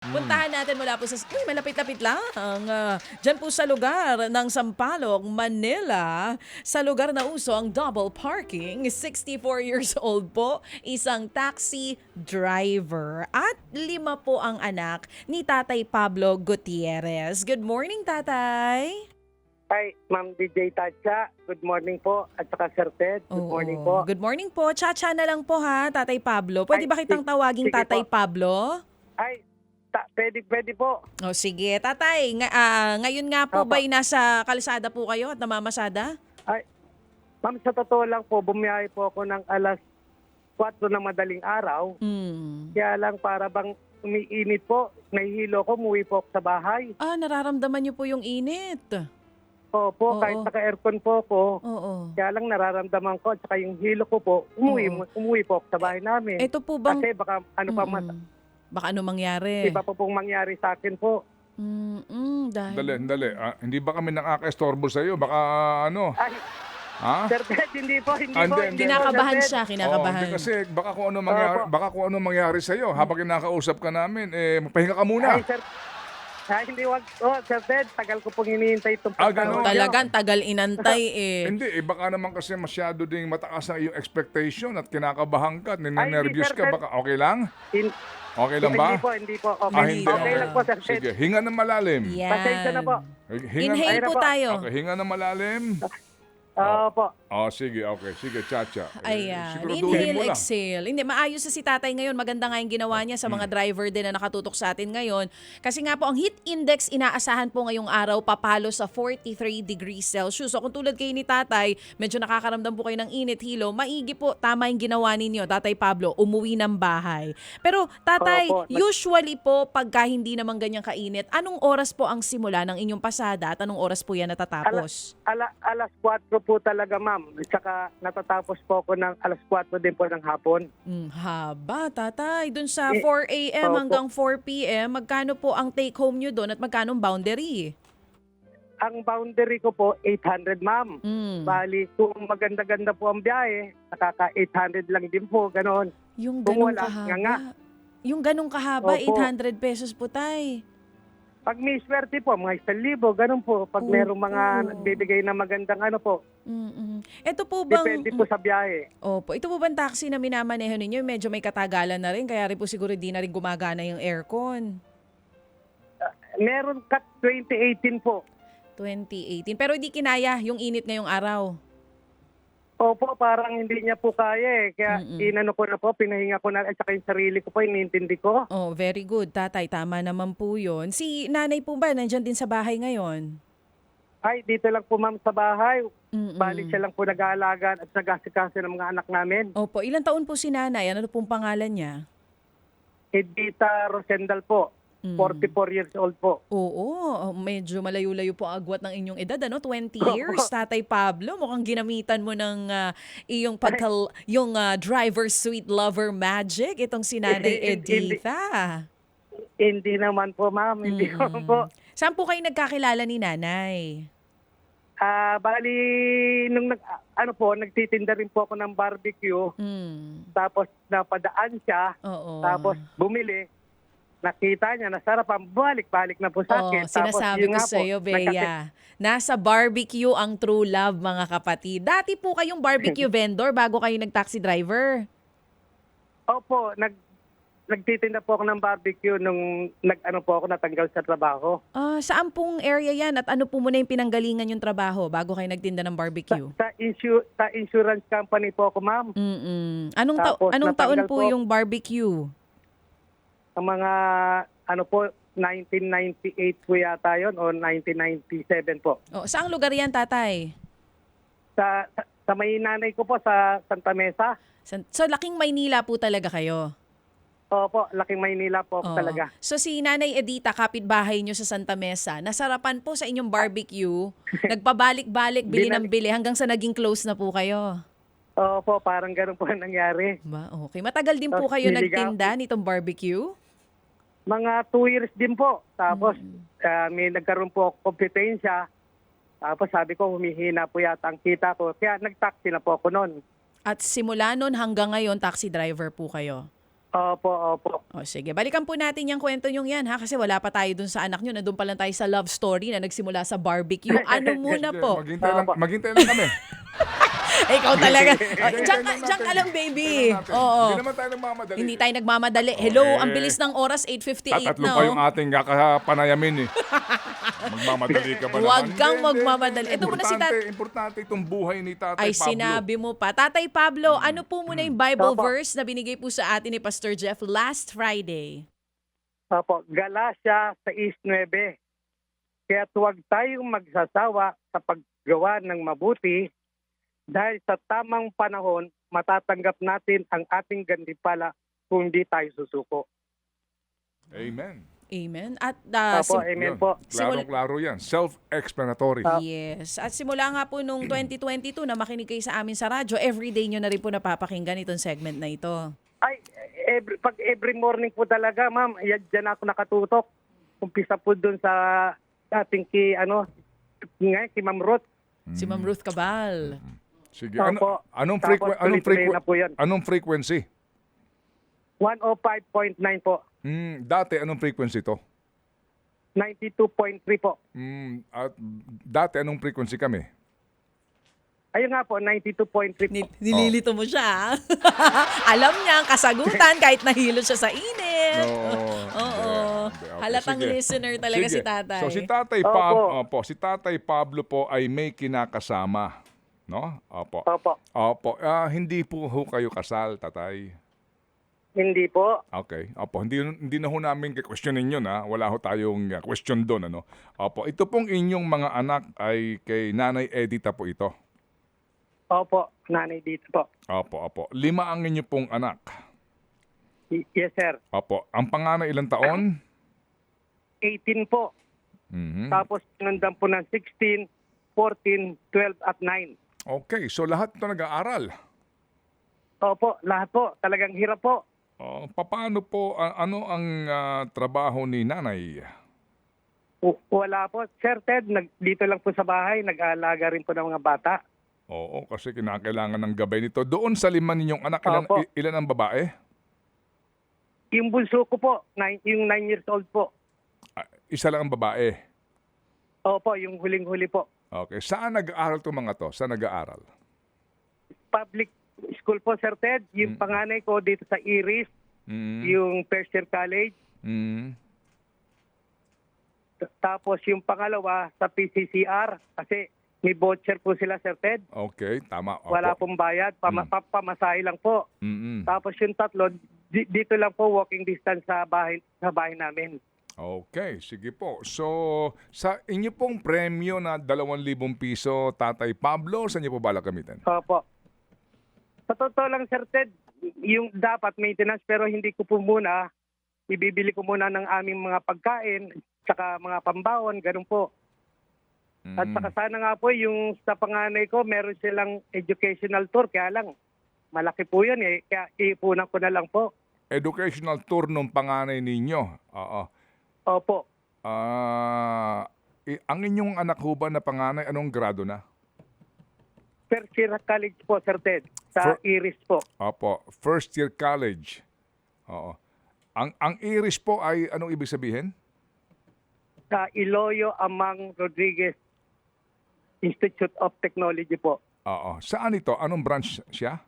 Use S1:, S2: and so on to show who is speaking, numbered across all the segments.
S1: Puntahan natin mula po sa uy, malapit-lapit lang, diyan po sa lugar ng Sampaloc, Manila, sa lugar na uso ang double parking, 64 years old po, isang taxi driver at 5 po ang anak ni Tatay Pablo Gutierrez. Good morning, Tatay!
S2: Hi, Ma'am DJ Tatcha. Good morning po. At saka Sir Ted. Good morning po.
S1: Good morning po. Cha-cha na lang po ha, Tatay Pablo. Pwede ba kitang tawaging
S2: sige
S1: Tatay
S2: po.
S1: Pablo?
S2: Ay, pwede po.
S1: O sige, Tatay, ngayon nga po
S2: Opo.
S1: ba'y nasa kalsada po kayo at namamasada?
S2: Ay, Ma'am, sa totoo lang po, bumiyahe po ako ng alas 4 ng madaling araw.
S1: Hmm.
S2: Kaya lang para bang umiinit po. Nahihilo ko, umuwi po ako sa bahay.
S1: Nararamdaman niyo po yung init.
S2: Opo,
S1: Oo.
S2: kahit naka-aircon po ako.
S1: Oo.
S2: Kaya lang nararamdaman ko at saka yung hilo ko po, umuwi po ako sa bahay namin.
S1: Ito po bang...
S2: Kasi baka ano pa
S1: Baka ano mangyari?
S2: iba pa pong mangyari sa akin po.
S1: Dahil...
S3: Dali. Hindi ba kami nakaka-estorbo sa iyo? Baka ano?
S2: Ay,
S3: Ha?
S2: Sir Ted, hindi po.
S3: Hindi.
S1: Kinakabahan
S2: Sir Ted.
S1: siya, kinakabahan.
S3: Hindi kasi baka kung ano mangyari,
S2: Opo.
S3: baka kung ano mangyari sa iyo habang kinakausap ka namin, mapahinga ka muna.
S2: Ay, sir. Ay, hindi wag. Sir Ted, tagal ko pong hinihintay itong
S3: Ganun.
S1: Talagang tagal inantay eh.
S3: Hindi, baka naman kasi masyado ding mataas ang iyong expectation at kinakabahan ka, ninenervyos
S2: Sir
S3: ka,
S2: Ted.
S3: baka okay lang?
S2: In-
S3: Okay lang ba?
S2: Hindi po. Okay,
S1: Hindi.
S2: okay lang po, Sir Ted.
S3: Sige, hinga ng malalim.
S1: Yan.
S2: Pasensya na po.
S1: Inhale
S2: Ayun na
S1: po
S2: po.
S1: tayo.
S3: Okay, hinga ng malalim.
S2: Opo.
S3: Sige, okay. Sige, Chacha.
S1: Ayan.
S3: Siguraduhin mo
S1: Inhale,
S3: lang.
S1: exhale. Hindi, maayos na si tatay ngayon. Maganda nga yung ginawa niya sa mga driver din na nakatutok sa atin ngayon. Kasi nga po, ang heat index inaasahan po ngayong araw papalo sa 43 degrees Celsius. So kung tulad kayo ni tatay, medyo nakakaramdam po kayo ng init, hilo, maigi po, tama yung ginawa ninyo, Tatay Pablo, umuwi ng bahay. Pero tatay,
S2: Opo.
S1: usually po, pagka hindi naman ganyang kainit, anong oras po ang simula ng inyong pasada at anong oras po yan natatapos?
S2: Alas 4 po talaga, ma'am. Tsaka natatapos po ako ng alas 4 din po ng hapon.
S1: Haba, tatay. Doon sa
S2: Eh,
S1: 4 a.m.
S2: opo.
S1: hanggang 4 p.m., magkano po ang take home nyo doon at magkano ang boundary?
S2: Ang boundary ko po, 800, ma'am. Bali, kung maganda-ganda po ang biyahe, nakaka 800 lang din po, ganon.
S1: Yung
S2: Kung
S1: ganong
S2: wala,
S1: kahaba.
S2: nga.
S1: Yung ganong kahaba,
S2: Opo.
S1: 800 pesos po, tay.
S2: Pag may swerte po, mga 1,000, ganun po. Pag merong mga nagbibigay na magandang ano po,
S1: Ito po bang...
S2: depende po sa biyahe.
S1: Opo. Ito po bang taxi na minamaneho ninyo? Medyo may katagalan na rin, kaya rin po siguro di na rin gumagana yung aircon.
S2: Meron cut 2018 po.
S1: 2018. Pero hindi kinaya yung init ngayong araw.
S2: Opo, parang hindi niya po kaya eh. Kaya inano ko na po, pinahinga ko na at saka yung sarili ko po, inintindi ko.
S1: Oh, very good, tatay. Tama naman po yun. Si nanay po ba, nandyan din sa bahay ngayon?
S2: Ay, dito lang po ma'am sa bahay.
S1: Mm-mm.
S2: Bali siya lang po nag-aalaga at nag-asikaso ng mga anak namin.
S1: Opo, ilang taon po si nanay? Ano pong pangalan niya?
S2: Edita Rosendal po, 44 years old po.
S1: Oo, medyo malayo-layo po ang agwat ng inyong edad, ano? 20 years, Tatay Pablo. Mukhang ginamitan mo ng iyong yung driver sweet lover magic, itong si Nanay Editha.
S2: Hindi naman po ma'am, hindi naman po.
S1: Saan po kayo nagkakilala ni Nanay?
S2: Bali, nung nagtitinda rin po ako ng barbecue, tapos napadaan siya,
S1: Oo.
S2: tapos bumili, nakita niya, nasarapan, balik-balik na po sa akin. Tapos
S1: Sinasabi
S2: yun
S1: ko
S2: nga
S1: sa iyo,
S2: po,
S1: Bea. Nasa barbecue ang true love, mga kapatid. Dati po kayong barbecue vendor bago kayo nag-taxi driver.
S2: Opo, nagtitinda po ako ng barbecue nung po ako natanggal sa trabaho.
S1: Saan pong area yan at ano po muna yung pinanggalingan yung trabaho bago kayo nagtinda ng barbecue?
S2: Sa insurance company po ako, ma'am. Tapos
S1: Anong taon
S2: natanggal
S1: po
S2: po.
S1: yung barbecue?
S2: Sa mga 1998 po yata yun o 1997 po.
S1: Saang lugar yan, tatay?
S2: Sa may nanay ko po sa Santa Mesa.
S1: So, laking Maynila po talaga kayo?
S2: Opo, Laking Maynila po ako talaga.
S1: So, si Nanay Edita, kapitbahay nyo sa Santa Mesa, nasarapan po sa inyong barbecue, nagpabalik-balik, bili ng bili, hanggang sa naging close na po kayo.
S2: Opo, parang ganun po ang nangyari.
S1: Ba, okay. Matagal din po kayo nagtinda nitong barbecue?
S2: Mga 2 years din po. Tapos may nagkaroon po ako kompetensya. Tapos sabi ko, humihina po yata ang kita ko. Kaya nag-taxi na po ako noon.
S1: At simula nun hanggang ngayon, taxi driver po kayo?
S2: Opo, opo.
S1: O sige, balikan po natin yung kwento nyo yan ha, kasi wala pa tayo dun sa anak nyo. Nandun pa lang tayo sa love story na nagsimula sa barbecue. Ano muna
S3: Sige,
S1: po?
S3: maghintay lang kami.
S1: Ikaw talaga.
S3: Sige,
S1: Diyan
S3: ganun
S1: ka
S3: natin.
S1: lang, baby.
S3: Ganun natin.
S1: Oo.
S3: Hindi naman tayo nagmamadali.
S1: Hindi tayo nagmamadali. Hello,
S3: Eh,
S1: ang bilis ng oras, 8:58
S3: Tatatlo
S1: na.
S3: pa yung
S1: Oh.
S3: ating kakapanayamin eh. Magmamadali ka ba naman?
S1: Huwag kang
S3: Hindi,
S1: magmamadali.
S3: hindi.
S1: Ito muna si
S3: Importante itong buhay ni Tatay
S1: Ay,
S3: Pablo.
S1: sinabi mo pa. Tatay Pablo, ano po muna yung Bible
S2: Opo.
S1: verse na binigay po sa atin ni Pastor Jeff last Friday?
S2: Opo, Galacia 6:9. Kaya huwag tayong magsasawa sa paggawa ng mabuti dahil sa tamang panahon matatanggap natin ang ating gantimpala kung di tayo susuko.
S3: Amen.
S1: Amen. At
S2: Opo, amen
S3: Yun.
S2: po.
S3: Klarong-klaro yan. Self-explanatory.
S1: yes. At simula nga po nung 2022 na makinig kayo sa amin sa radyo, everyday nyo na rin po napapakinggan itong segment na ito.
S2: Ay, every morning po talaga, ma'am. Diyan ako nakatutok. Umpisa po doon sa ating ki Ma'am Ruth.
S1: Si Ma'am Ruth Cabal.
S3: Sige.
S2: Opo.
S3: Anong,
S2: Tapos tuloy-tuloy na po yun.
S3: anong frequency?
S2: 105.9 po.
S3: Dati, anong frequency to?
S2: 92.3 po.
S3: At dati, anong frequency kami?
S2: Ayun nga po, 92.3 po.
S1: Nililito mo siya. Alam niya ang kasagutan kahit nahilo siya sa init. Oo. Halatang listener talaga si tatay.
S3: So si Tatay si Tatay Pablo po ay may kinakasama, no? Opo.
S2: Opo.
S3: Hindi po ho kayo kasal, Tatay.
S2: Hindi po.
S3: Okay. Opo, hindi na ho namin questionin 'yon, ha. Wala ho tayong question doon, ano. Opo, ito pong inyong mga anak ay kay Nanay Edita po ito.
S2: Opo, nanay dito po.
S3: Opo. 5 ang inyo pong anak.
S2: Yes, sir.
S3: Opo. Ang panganay ilang taon?
S2: 18 po.
S3: Mhm.
S2: Tapos nandan po ng 16, 14, 12 at 9.
S3: Okay, so lahat ito nag-aaral.
S2: Opo, lahat po. Talagang hirap po.
S3: Paano po, ano ang trabaho ni nanay?
S2: Wala po. Sir Ted, dito lang po sa bahay, nag-aalaga rin po ng mga bata.
S3: Oo, kasi kinakailangan ng gabay nito. Doon sa 5 ninyong anak,
S2: Opo.
S3: ilan ang babae?
S2: Yung bunso ko po, yung 9 years old po.
S3: Isa lang ang babae.
S2: Opo, yung huling-huli po.
S3: Okay, saan nag-aaral itong mga to? Saan nag-aaral?
S2: Public school po, Sir Ted. Yung panganay ko dito sa Iris, yung first year college. Tapos yung pangalawa sa PCCR kasi may voucher po sila, Sir Ted.
S3: Okay, tama. Opo.
S2: Wala pong bayad, pamasahe lang po. Tapos yung tatlo, dito lang po walking distance sa bahay namin.
S3: Okay, sige po. So, sa inyo pong premyo na 2,000 piso, Tatay Pablo, saan niyo po balak gamitin?
S2: Opo. Sa totoo lang, Sir Ted, yung dapat maintenance pero hindi ko po muna, ibibili ko muna ng aming mga pagkain, saka mga pambawon, ganun po. At saka sana nga po yung sa panganay ko, meron silang educational tour, kaya lang, malaki po yun eh, kaya iipunan ko na lang po.
S3: Educational tour ng panganay ninyo. Oo.
S2: Opo.
S3: Ang inyong anak ho ba na panganay, anong grado na?
S2: First year college po, Sir Ted, sa Iris po.
S3: Opo, first year college. Oo. Ang Iris po ay anong ibig sabihin?
S2: Sa Iloyo Amang Rodriguez Institute of Technology po.
S3: Oo. Saan ito? Anong branch siya?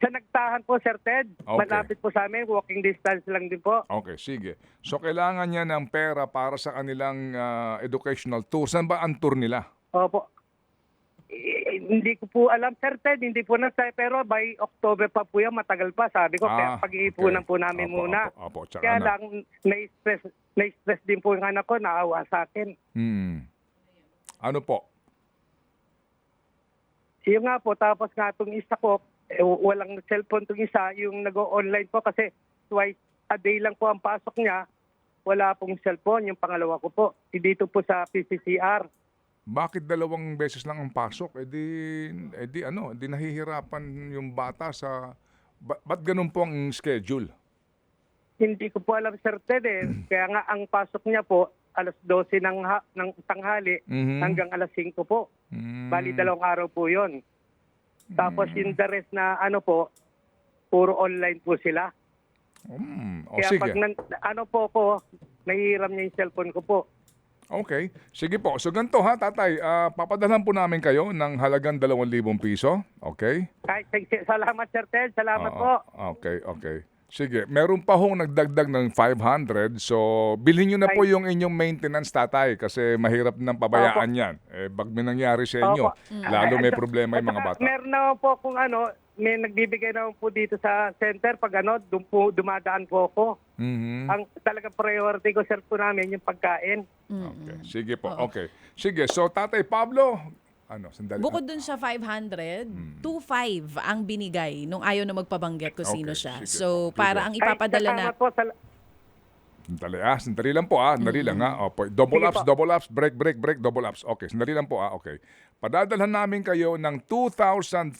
S2: Sa Nagtahan po, Sir Ted.
S3: Okay.
S2: Malapit po sa amin, walking distance lang din po.
S3: Okay, sige. So kailangan niya ng pera para sa kanilang educational tour. Saan ba ang tour nila?
S2: Opo. Hindi ko po alam, Sir Ted. Hindi po pero by October pa po yan. Matagal pa, sabi ko. Kaya pag-iipunan
S3: okay.
S2: po namin muna.
S3: Opo. Tsaka
S2: Kaya
S3: na.
S2: lang, na-stress din po yung anak ko, naawa sa akin.
S3: Ano po?
S2: Yung nga po, tapos nga itong isa ko, walang cellphone itong isa, yung nag-online po kasi twice a day lang po ang pasok niya. Wala pong cellphone, yung pangalawa ko po. Dito po sa PCCR.
S3: Bakit 2 beses lang ang pasok? Di nahihirapan yung bata sa... Ba't ganun po ang schedule?
S2: Hindi ko po alam, Sir Ted eh. Kaya nga ang pasok niya po, alas 12 ng tanghali hanggang alas 5 po. Bali 2 araw po yun. Tapos yung the rest na puro online po sila.
S3: O
S2: Kaya
S3: sige.
S2: pag ano po ko, nahihiram niya yung cellphone ko po.
S3: Okay. Sige po. So ganito ha, tatay. Papadalhan po namin kayo ng halagang 2,000 piso. Okay?
S2: Salamat, Sir Ted. Salamat
S3: Oo.
S2: po.
S3: Okay, okay. Sige, meron pa hong nagdagdag ng 500. So, bilhin nyo na po yung inyong maintenance, tatay, kasi mahirap nang pabayaan yan. Pag may nangyari sa inyo,
S2: Opo.
S3: lalo may problema yung mga
S2: At
S3: bata.
S2: meron naman po kung may nagbibigay naman po dito sa center pag dumadaan po ako.
S3: Mhm.
S2: Ang talagang priority ko, sir, po namin yung pagkain.
S3: Okay. Sige po, okay. Sige, so Tatay Pablo, sandali.
S1: Bukod dun sa 500, 2,500 ang binigay nung ayaw na magpabanggit kung sino
S3: Okay,
S1: siya.
S3: sige.
S1: So,
S3: Sige.
S1: para ang ipapadala na...
S2: Salamat po.
S3: Sandali lang po sandali lang Opo, double
S2: Sige
S3: ups, break, double ups. Okay, sandali lang po okay. Padadalhan namin kayo ng 2,500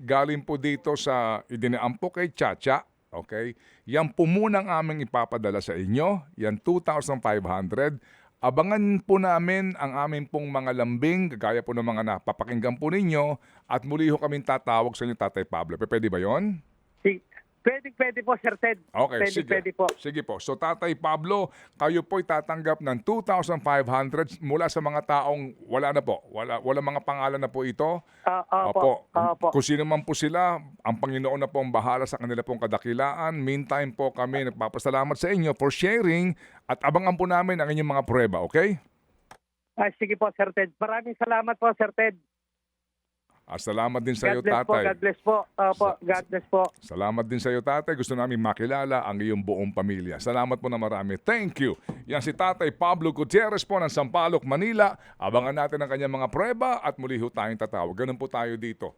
S3: galing po dito sa idinaan po kay Chacha. Okay? Yan po munang aming ipapadala sa inyo. Yan 2,500. Abangan po namin ang aming pong mga lambing, gaya po ng mga napapakinggan po ninyo, at muli ho kaming tatawag sa inyo, Tatay Pablo. Pwede ba yon?
S2: Pwede po, Sir Ted.
S3: Okay, sige.
S2: Pwede po.
S3: Sige po. So, Tatay Pablo, kayo po'y tatanggap ng 2,500 mula sa mga taong wala na po. Wala mga pangalan na po ito.
S2: Opo.
S3: Kung sino man po sila, ang Panginoon na po ang bahala sa kanila pong kadakilaan. Meantime po kami nagpapasalamat sa inyo for sharing at abangan po namin ang inyong mga prueba, okay?
S2: Sige po, Sir Ted. Maraming salamat po, Sir Ted.
S3: Salamat din sa iyo,
S2: God bless po.
S3: Tatay.
S2: God bless po. Opo, God bless po.
S3: Salamat din sa iyo, Tatay. Gusto namin makilala ang iyong buong pamilya. Salamat po na marami. Thank you. Yan si Tatay Pablo Gutierrez po ng Sampaloc, Manila. Abangan natin ang kanyang mga prueba at muli ho tayong tatawag. Ganun po tayo dito